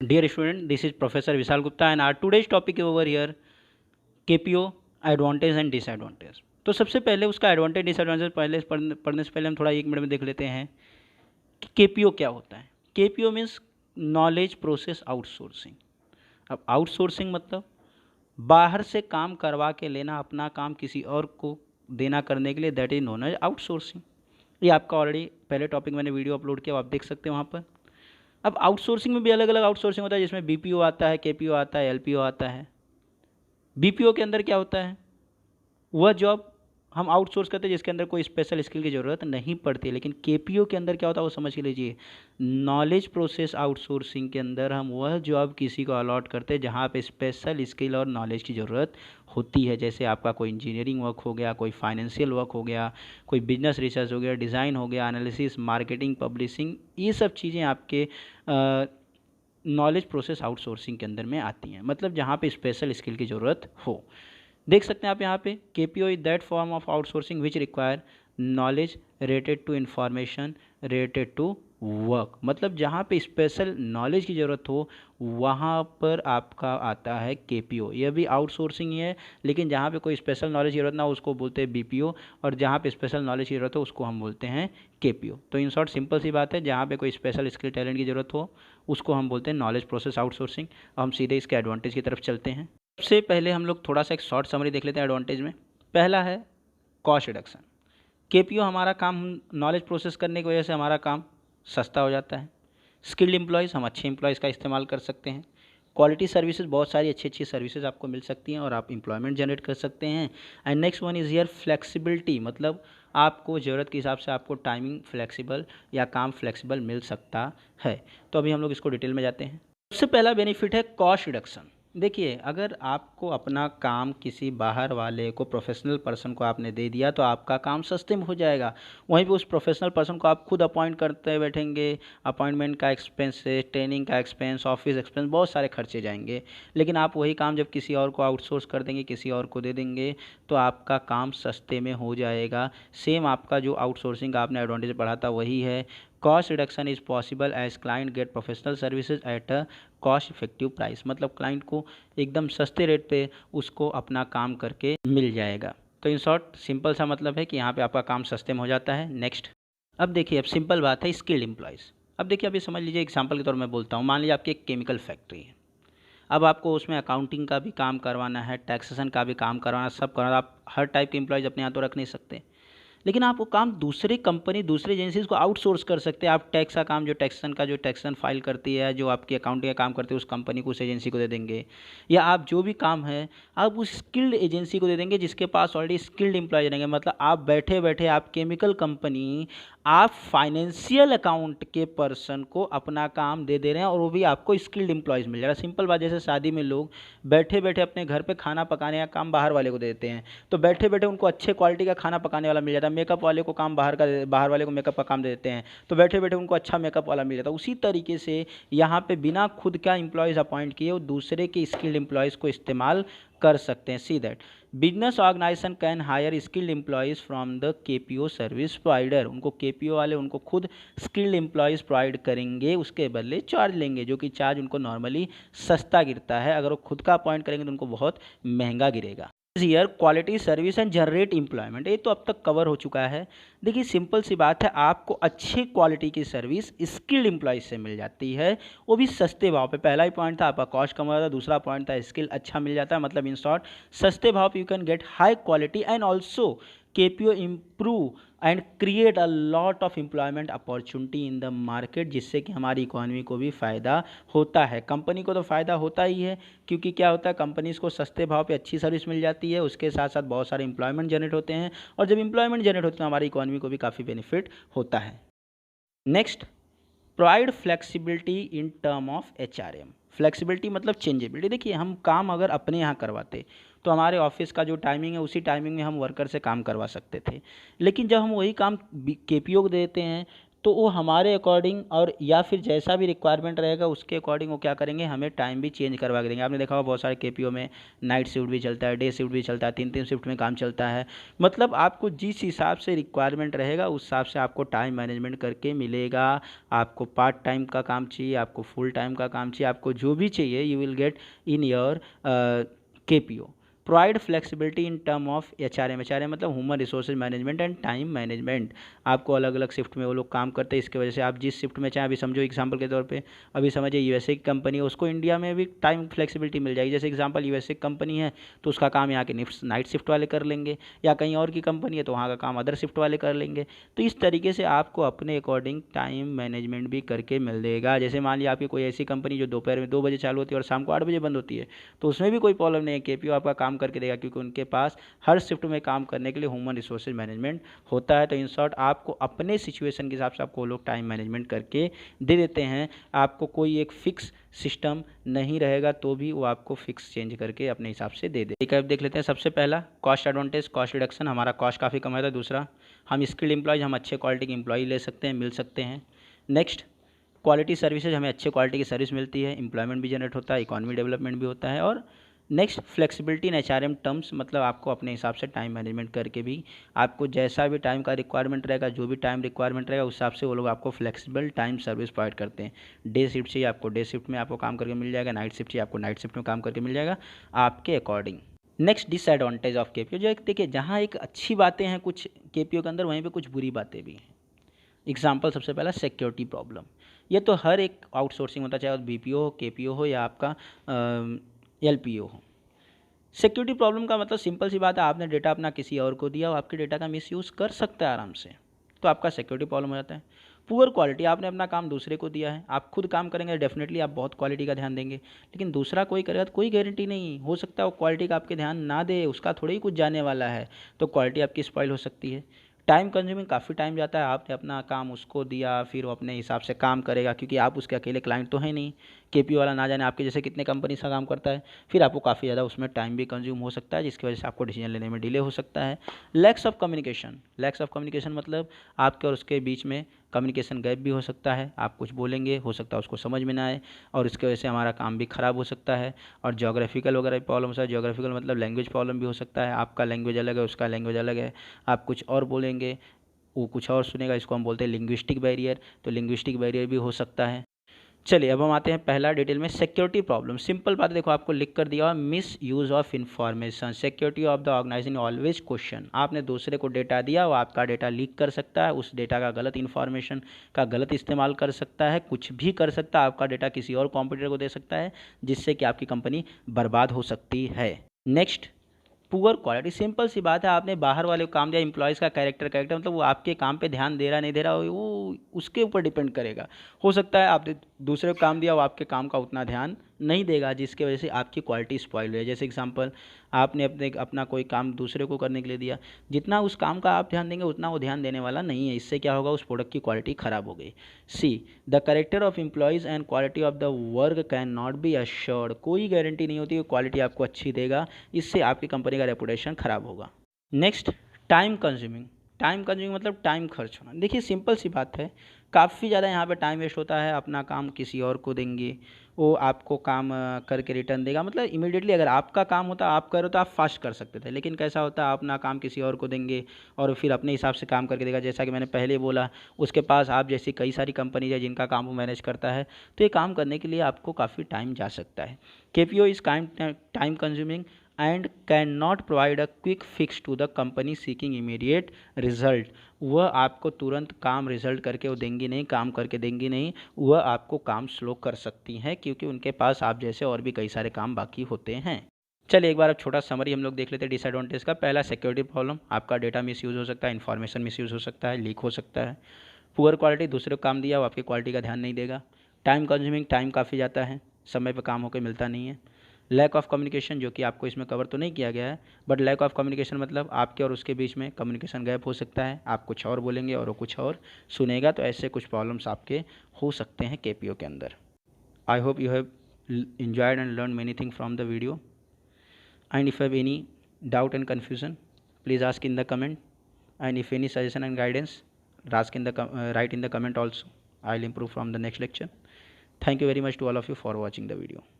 Dear student, this is Professor Vishal Gupta and our today's topic over here KPO advantage and disadvantage. तो सबसे पहले उसका advantage disadvantage पढ़ने से पहले हम थोड़ा 1 मिनट में देख लेते हैं कि केपीओ क्या होता है। KPO means knowledge process outsourcing. अब आउटसोर्सिंग मतलब बाहर से काम करवा के लेना, अपना काम किसी और को देना करने के लिए, that is known as outsourcing. ये आपका ऑलरेडी पहले टॉपिक मैंने वीडियो अपलोड किया, आप देख सकते हैं वहाँ पर। अब आउटसोर्सिंग में भी अलग अलग आउटसोर्सिंग होता है, जिसमें बीपीओ आता है, केपीओ आता है, एलपीओ आता है। बीपीओ के अंदर क्या होता है, वह जॉब हम आउटसोर्स करते हैं जिसके अंदर कोई स्पेशल स्किल की ज़रूरत नहीं पड़ती है। लेकिन केपीओ के अंदर क्या होता है वो समझ के लीजिए। नॉलेज प्रोसेस आउटसोर्सिंग के अंदर हम वह जॉब किसी को अलॉट करते हैं जहाँ पे स्पेशल स्किल और नॉलेज की ज़रूरत होती है। जैसे आपका कोई इंजीनियरिंग वर्क हो गया, कोई फाइनेंशियल वर्क हो गया, कोई बिजनेस रिसर्च हो गया, डिज़ाइन हो गया, एनालिसिस, मार्केटिंग, पब्लिशिंग, ये सब चीज़ें आपके नॉलेज प्रोसेस आउटसोर्सिंग के अंदर में आती हैं। मतलब जहाँ पे स्पेशल स्किल की ज़रूरत हो। देख सकते हैं आप यहाँ पे, KPO is that form of outsourcing which require knowledge related to information related to work. मतलब जहाँ पे स्पेशल नॉलेज की ज़रूरत हो वहाँ पर आपका आता है केपीओ। यह भी आउटसोर्सिंग ही है, लेकिन जहाँ पे कोई स्पेशल नॉलेज की ज़रूरत ना हो उसको बोलते हैं बीपीओ, और जहाँ पे स्पेशल नॉलेज की ज़रूरत हो उसको हम बोलते हैं केपीओ। तो इन शॉर्ट सिंपल सी बात है, जहाँ पे कोई स्पेशल स्किल टैलेंट की ज़रूरत हो उसको हम बोलते हैं नॉलेज प्रोसेस आउटसोर्सिंग। हम सीधे इसके एडवांटेज की तरफ चलते हैं। सबसे पहले हम लोग थोड़ा सा एक शॉर्ट समरी देख लेते हैं एडवांटेज में। पहला है कॉस्ट रिडक्शन। केपीओ हमारा काम नॉलेज प्रोसेस करने की वजह से हमारा काम सस्ता हो जाता है। स्किल्ड एम्प्लॉयज़, हम अच्छे एम्प्लॉयज़ का इस्तेमाल कर सकते हैं। क्वालिटी सर्विसेज, बहुत सारी अच्छी अच्छी सर्विसेज आपको मिल सकती हैं और आप एम्प्लॉयमेंट जनरेट कर सकते हैं। And next one is your flexibility, मतलब आपको ज़रूरत के हिसाब से आपको टाइमिंग फ्लेक्सिबल या काम फ्लेक्सिबल मिल सकता है। तो अभी हम लोग इसको डिटेल में जाते हैं। सबसे पहला बेनिफिट है कॉस्ट रिडक्शन। देखिए, अगर आपको अपना काम किसी बाहर वाले को, प्रोफेशनल पर्सन को आपने दे दिया तो आपका काम सस्ते में हो जाएगा। वहीं पे उस प्रोफेशनल पर्सन को आप खुद अपॉइंट करते बैठेंगे, अपॉइंटमेंट का एक्सपेंस, ट्रेनिंग का एक्सपेंस, ऑफिस एक्सपेंस, बहुत सारे खर्चे जाएंगे। लेकिन आप वही काम जब किसी और को आउटसोर्स कर देंगे, किसी और को दे देंगे, तो आपका काम सस्ते में हो जाएगा। सेम आपका जो आउटसोर्सिंग का आपने एडवांटेज पढ़ा था वही है। Cost reduction is possible as client get professional services at a cost effective price. मतलब क्लाइंट को एकदम सस्ते रेट पे उसको अपना काम करके मिल जाएगा। तो इन शॉर्ट सिंपल सा मतलब है कि यहाँ पे आपका काम सस्ते में हो जाता है। नेक्स्ट, अब देखिए, अब सिंपल बात है स्किल्ड एम्प्लॉयज़। अब देखिए, अभी समझ लीजिए एग्जांपल के तौर में बोलता हूँ, मान लीजिए आपकी एक केमिकल फैक्ट्री है। अब आपको उसमें अकाउंटिंग का भी काम करवाना है, टैक्सेशन का भी काम करवाना, सब करवाना। आप हर टाइप के एम्प्लॉयज़ अपने यहाँ तो रख नहीं सकते, लेकिन आप वो काम दूसरे कंपनी, दूसरे एजेंसीज को आउटसोर्स कर सकते हैं। आप टैक्स का काम, जो टैक्सेशन फाइल करती है, जो आपकी अकाउंटिंग का काम करती है, उस कंपनी को, उस एजेंसी को दे देंगे। या आप जो भी काम है आप उस स्किल्ड एजेंसी को दे देंगे जिसके पास ऑलरेडी स्किल्ड एम्प्लॉय रहेंगे। मतलब आप बैठे बैठे, आप केमिकल कंपनी, आप फाइनेंशियल अकाउंट के पर्सन को अपना काम दे दे रहे हैं और वो भी आपको स्किल्ड एम्प्लॉयज़ मिल जाएगा। सिंपल बात, जैसे शादी में लोग बैठे बैठे अपने घर पे खाना पकाने का काम बाहर वाले को दे देते हैं, तो बैठे बैठे उनको अच्छे क्वालिटी का खाना पकाने वाला मिल जाता है। मेकअप वाले को काम बाहर वाले को मेकअप का काम दे देते हैं, तो बैठे बैठे उनको अच्छा मेकअप वाला मिल जाता है। उसी तरीके से यहाँ पे बिना खुद का एम्प्लॉयज़ अपॉइंट किए वो दूसरे के स्किल्ड एम्प्लॉयज़ को इस्तेमाल कर सकते हैं। See that business organisation can hire skilled employees from the KPO service provider. उनको केपीओ वाले उनको खुद स्किल्ड एम्प्लॉयज़ प्रोवाइड करेंगे, उसके बदले चार्ज लेंगे, जो कि चार्ज उनको नॉर्मली सस्ता गिरता है। अगर वो खुद का अपॉइंट करेंगे तो उनको बहुत महंगा गिरेगा। Year quality service and generate employment, ये तो अब तक कवर हो चुका है। देखिए, सिंपल सी बात है, आपको अच्छी क्वालिटी की सर्विस स्किल्ड एम्प्लॉयज से मिल जाती है, वो भी सस्ते भाव पे। पहला ही पॉइंट था आपका कॉस्ट कम हो जाता है, दूसरा पॉइंट था स्किल अच्छा मिल जाता है। मतलब इन शॉर्ट, सस्ते भाव पे you can get high quality and also KPO improve and create a lot of employment opportunity in the market, जिससे कि हमारी इकोनॉमी को भी फ़ायदा होता है। कंपनी को तो फ़ायदा होता ही है, क्योंकि क्या होता है, कंपनीज़ को सस्ते भाव पे अच्छी सर्विस मिल जाती है, उसके साथ साथ बहुत सारे एम्प्लॉयमेंट जनरेट होते हैं, और जब एम्प्लॉयमेंट जनरेट होते हैं तो हमारी इकोनॉमी को भी काफ़ी बेनिफिट होता है। Next, provide flexibility in term of HRM. Flexibility मतलब चेंजेबिलिटी। देखिए, हम काम अगर अपने यहाँ करवाते तो हमारे ऑफिस का जो टाइमिंग है उसी टाइमिंग में हम वर्कर से काम करवा सकते थे, लेकिन जब हम वही काम केपीओ को देते हैं तो वो हमारे अकॉर्डिंग और या फिर जैसा भी रिक्वायरमेंट रहेगा उसके अकॉर्डिंग वो क्या करेंगे, हमें टाइम भी चेंज करवा के देंगे। आपने देखा होगा बहुत सारे केपीओ में नाइट शिफ्ट भी चलता है, डे शिफ्ट भी चलता है, 3 3 शिफ्ट में काम चलता है। मतलब आपको जिस हिसाब से रिक्वायरमेंट रहेगा उस हिसाब से आपको टाइम मैनेजमेंट करके मिलेगा। आपको पार्ट टाइम का काम चाहिए, आपको फुल टाइम का काम चाहिए, आपको जो भी चाहिए you will get in your KPO. Provide flexibility in term of HRM। HRM मतलब human resources management and time management. आपको अलग अलग शिफ्ट में वो लोग काम करते हैं, इसकी वजह से आप जिस शिफ्ट में चाहें, अभी समझो एग्जांपल के तौर पे, अभी समझिए यूएसए की कंपनी है, उसको इंडिया में भी टाइम फ्लेक्सिबिलिटी मिल जाएगी। जैसे एग्जांपल यूएसए की कंपनी है तो उसका काम यहाँ के नाइट शिफ्ट वाले कर लेंगे, या कहीं और की कंपनी है तो वहाँ का काम अदर शिफ्ट वाले कर लेंगे। तो इस तरीके से आपको अपने अकॉर्डिंग टाइम मैनेजमेंट भी करके मिल देगा। जैसे मान लिया आपकी कोई ऐसी कंपनी जो दोपहर में 2 बजे चालू होती है और शाम को 8 बजे बंद होती है, तो उसमें भी कोई प्रॉब्लम नहीं है, केपीओ आपका काम करके देगा, क्योंकि उनके पास हर शिफ्ट में काम करने के लिए ह्यूमन रिसोर्सेज मैनेजमेंट होता है। तो इन शॉर्ट आपको अपने सिचुएशन के हिसाब से आपको लोग टाइम मैनेजमेंट करके दे देते हैं। आपको कोई एक फिक्स सिस्टम नहीं रहेगा तो भी वो आपको फिक्स चेंज करके अपने हिसाब से दे दे। एक देख लेते हैं। सबसे पहला कॉस्ट एडवांटेज, कॉस्ट रिडक्शन, हमारा कॉस्ट काफ़ी कम है। दूसरा, हम स्किल्ड एम्प्लॉयज, हम अच्छे क्वालिटी के एम्प्लॉय ले सकते हैं, मिल सकते हैं। नेक्स्ट, क्वालिटी सर्विसेज, हमें अच्छे क्वालिटी की सर्विस मिलती है, एम्प्लॉयमेंट भी जनरेट होता है, इकॉनमी डेवलपमेंट भी होता है। और नेक्स्ट, फ्लेक्सिबिलिटी इन HRM टर्म्स, मतलब आपको अपने हिसाब से टाइम मैनेजमेंट करके भी आपको जैसा भी टाइम का रिक्वायरमेंट रहेगा, जो भी टाइम रिक्वायरमेंट रहेगा उस हिसाब से वो लोग आपको फ्लेक्सिबल टाइम सर्विस प्रोवाइड करते हैं। डे शिफ्ट चाहिए आपको डे शिफ्ट में आपको काम करके मिल जाएगा, नाइट शिफ्ट चाहिए आपको नाइट शिफ्ट में काम करके मिल जाएगा आपके according. Next, disadvantage of KPO. जो एक देखिए, जहाँ एक अच्छी बातें हैं कुछ केपीओ के अंदर, वहीं पर कुछ बुरी बातें भी हैं। एग्जाम्पल सबसे पहला सिक्योरिटी प्रॉब्लम। ये तो हर एक आउटसोर्सिंग होता है, चाहे वो BPO हो, KPO हो या आपका LPO हो। सिक्योरिटी प्रॉब्लम का मतलब सिंपल सी बात है, आपने डेटा अपना किसी और को दिया, वो आपके डेटा का मिसयूज़ कर सकता है आराम से, तो आपका सिक्योरिटी प्रॉब्लम हो जाता है। पुअर क्वालिटी, आपने अपना काम दूसरे को दिया है, आप खुद काम करेंगे डेफिनेटली आप बहुत क्वालिटी का ध्यान देंगे, लेकिन दूसरा कोई करेगा तो कोई गारंटी नहीं, हो सकता है वो क्वालिटी का आपके ध्यान ना दे, उसका थोड़ा ही कुछ जाने वाला है, तो क्वालिटी आपकी स्पॉइल हो सकती है। टाइम कंज्यूमिंग, काफ़ी टाइम जाता है, आपने अपना काम उसको दिया, फिर वो अपने हिसाब से काम करेगा, क्योंकि आप उसके अकेले क्लाइंट तो है नहीं। केपीओ वाला ना जाने आपके जैसे कितने कंपनी से काम करता है, फिर आपको काफ़ी ज़्यादा उसमें टाइम भी कंज्यूम हो सकता है, जिसकी वजह से आपको डिसीजन लेने में डिले हो सकता है। Lakhs of communication, lakhs of communication मतलब आपके और उसके बीच में कम्युनिकेशन गैप भी हो सकता है, आप कुछ बोलेंगे हो सकता है उसको समझ में ना आए, और इसकी वजह से हमारा काम भी ख़राब हो सकता है। और जोग्राफिकल वगैरह प्रॉब्लम हो सकता है, जोग्राफिकल मतलब लैंग्वेज प्रॉब्लम भी हो सकता है, आपका लैंग्वेज अलग है उसका लैंग्वेज अलग है, आप कुछ और बोलेंगे वो कुछ और सुनेगा, इसको हम बोलते हैं लिंग्विस्टिक बैरियर, तो लिंग्विस्टिक बैरियर भी हो सकता है। चलिए अब हम आते हैं पहला डिटेल में, सिक्योरिटी प्रॉब्लम। सिंपल बात देखो, आपको लिख कर दिया हुआ, misuse of information, security of the organisation always question. आपने दूसरे को डेटा दिया, वो आपका डेटा लीक कर सकता है, उस डेटा का गलत इन्फॉर्मेशन का गलत इस्तेमाल कर सकता है, कुछ भी कर सकता है, आपका डेटा किसी और कॉम्पिटिटर को दे सकता है, जिससे कि आपकी कंपनी बर्बाद हो सकती है। नेक्स्ट, पुअर क्वालिटी, सिंपल सी बात है, आपने बाहर वाले को काम दिया, एम्प्लॉयज़ का कैरेक्टर मतलब वो आपके काम पे ध्यान दे रहा नहीं दे रहा, वो उसके ऊपर डिपेंड करेगा। हो सकता है आपने दूसरे को काम दिया, वो आपके काम का उतना ध्यान नहीं देगा, जिसकी वजह से आपकी क्वालिटी स्पॉइल है। जैसे एग्जांपल, आपने अपना कोई काम दूसरे को करने के लिए दिया, जितना उस काम का आप ध्यान देंगे उतना वो ध्यान देने वाला नहीं है, इससे क्या होगा, उस प्रोडक्ट की क्वालिटी ख़राब हो गई। See, the character of employees and quality of the work can not be assured, कोई गारंटी नहीं होती कि क्वालिटी आपको अच्छी देगा, इससे आपकी कंपनी का रेपुटेशन ख़राब होगा। Next, time consuming, time consuming मतलब टाइम खर्च होना। देखिए सिंपल सी बात है, काफ़ी ज़्यादा यहाँ पे टाइम वेस्ट होता है, अपना काम किसी और को देंगे, वो आपको काम करके रिटर्न देगा, मतलब इमीडिएटली अगर आपका काम होता आप करो तो आप फास्ट कर सकते थे, लेकिन कैसा होता है अपना काम किसी और को देंगे और फिर अपने हिसाब से काम करके देगा। जैसा कि मैंने पहले बोला, उसके पास आप जैसी कई सारी कंपनीज है जिनका काम वो मैनेज करता है, तो ये काम करने के लिए आपको काफ़ी टाइम जा सकता है। KPO is time consuming and can not provide a quick fix to the company seeking immediate result, वह आपको तुरंत काम रिजल्ट करके वो देंगी नहीं, काम करके देंगी नहीं, वह आपको काम स्लो कर सकती हैं, क्योंकि उनके पास आप जैसे और भी कई सारे काम बाकी होते हैं। चलिए एक बार अब छोटा समरी हम लोग देख लेते हैं डिसएडवांटेज का। पहला, सिक्योरिटी प्रॉब्लम, आपका डेटा मिसयूज़ हो सकता है, इन्फॉर्मेशन मिसयूज़ हो सकता है, लीक हो सकता है। पुअर क्वालिटी, दूसरे को काम दिया वो आपकी क्वालिटी का ध्यान नहीं देगा। टाइम कंज्यूमिंग, टाइम काफ़ी जाता है, समय पर काम होकर मिलता नहीं है। लैक ऑफ कम्युनिकेशन, जो कि आपको इसमें कवर तो नहीं किया गया है, बट लैक ऑफ कम्युनिकेशन मतलब आपके और उसके बीच में कम्युनिकेशन गैप हो सकता है, आप कुछ और बोलेंगे और वो कुछ और सुनेगा, तो ऐसे कुछ प्रॉब्लम्स आपके हो सकते हैं केपीओ के अंदर। I hope you have enjoyed and learned many things from the video, and if you have any doubt and confusion, please ask in the comment, and if any suggestion and guidance, write in the comment also. I'll improve from the next lecture. Thank you very much to all of you for watching the video.